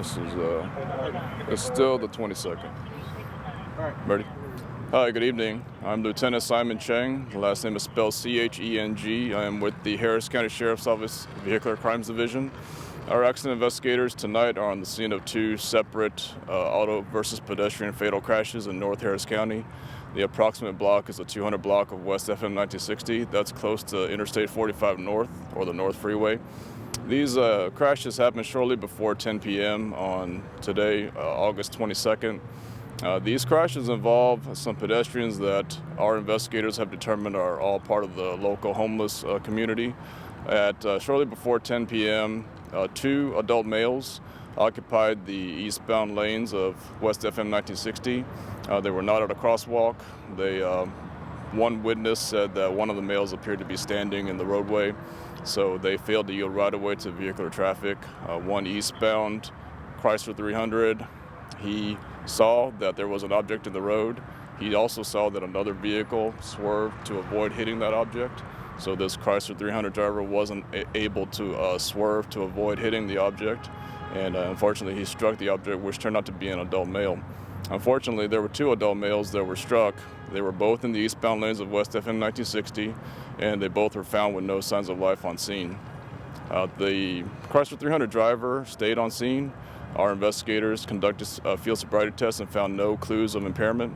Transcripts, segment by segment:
This is it's still the 22nd. Ready? Hi, good evening. I'm Lieutenant Simon Cheng. The last name is spelled C-H-E-N-G. I am with the Harris County Sheriff's Office Vehicular Crimes Division. Our accident investigators tonight are on the scene of two separate auto versus pedestrian fatal crashes in North Harris County. The approximate block is the 200 block of West FM 1960. That's close to Interstate 45 North, or the North Freeway. These crashes happened shortly before 10 p.m. on today, August 22nd. These crashes involve some pedestrians that our investigators have determined are all part of the local homeless community. At shortly before 10 p.m., two adult males occupied the eastbound lanes of West FM 1960. They were not at a crosswalk. One witness said that one of the males appeared to be standing in the roadway, so they failed to yield right away to vehicular traffic. One eastbound Chrysler 300, he saw that there was an object in the road. He also saw that another vehicle swerved to avoid hitting that object. So this Chrysler 300 driver wasn't able to swerve to avoid hitting the object, and unfortunately he struck the object, which turned out to be an adult male. Unfortunately, there were two adult males that were struck. They were both in the eastbound lanes of West FM 1960, and they both were found with no signs of life on scene. The Chrysler 300 driver stayed on scene. Our investigators conducted a field sobriety test and found no clues of impairment,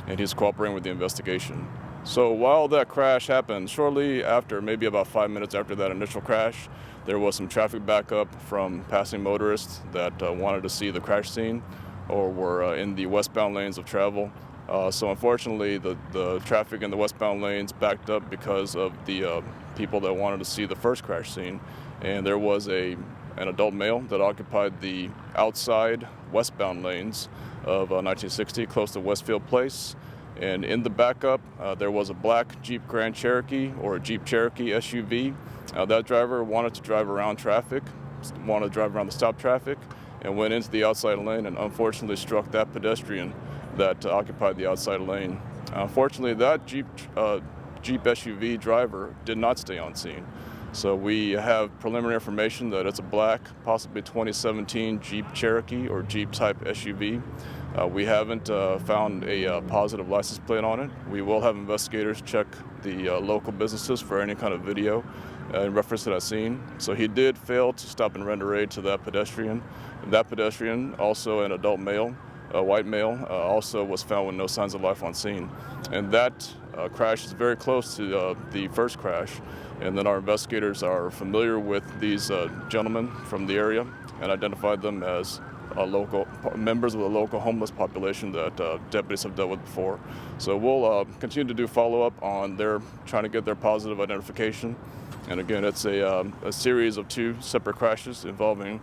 and he's cooperating with the investigation. So while that crash happened, shortly after, maybe about 5 minutes after that initial crash, there was some traffic backup from passing motorists that wanted to see the crash scene or were in the westbound lanes of travel. So unfortunately, the traffic in the westbound lanes backed up because of the people that wanted to see the first crash scene. And there was an adult male that occupied the outside westbound lanes of 1960 close to Westfield Place. And in the backup, there was a black Jeep Grand Cherokee, or a Jeep Cherokee SUV. That driver wanted to drive around traffic, wanted to drive around the stop traffic, and went into the outside lane and unfortunately struck that pedestrian that occupied the outside lane. Unfortunately, that Jeep SUV driver did not stay on scene. So we have preliminary information that it's a black, possibly 2017 Jeep Cherokee or Jeep type SUV. We haven't found a positive license plate on it. We will have investigators check the local businesses for any kind of video in reference to that scene. So he did fail to stop and render aid to that pedestrian. That pedestrian, also an adult male, a white male, also was found with no signs of life on scene. And that crash is very close to the first crash. And then our investigators are familiar with these gentlemen from the area and identified them as local members of the local homeless population that deputies have dealt with before. So we'll continue to do follow-up on their trying to get their positive identification. And again, it's a series of two separate crashes involving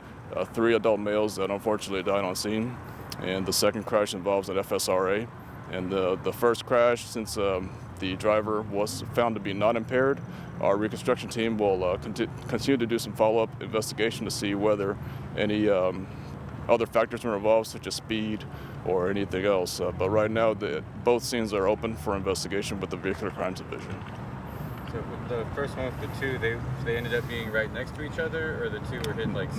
three adult males that unfortunately died on scene. And the second crash involves an FSRA. And the first crash, since the driver was found to be not impaired, our reconstruction team will continue to do some follow-up investigation to see whether any other factors were involved, such as speed or anything else. But right now, both scenes are open for investigation with the Vehicular Crimes Division. So the first one with the two, they ended up being right next to each other, or the two were hit like?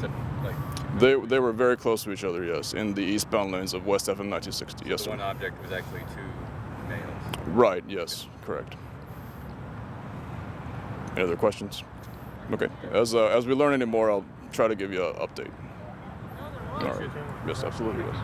They were very close to each other, yes, in the eastbound lanes of West FM 1960. Yes, so sir. One object was actually two males. Right. Yes. Correct. Any other questions? Okay. As we learn any more, I'll try to give you an update. All right. Yes, absolutely. Yes.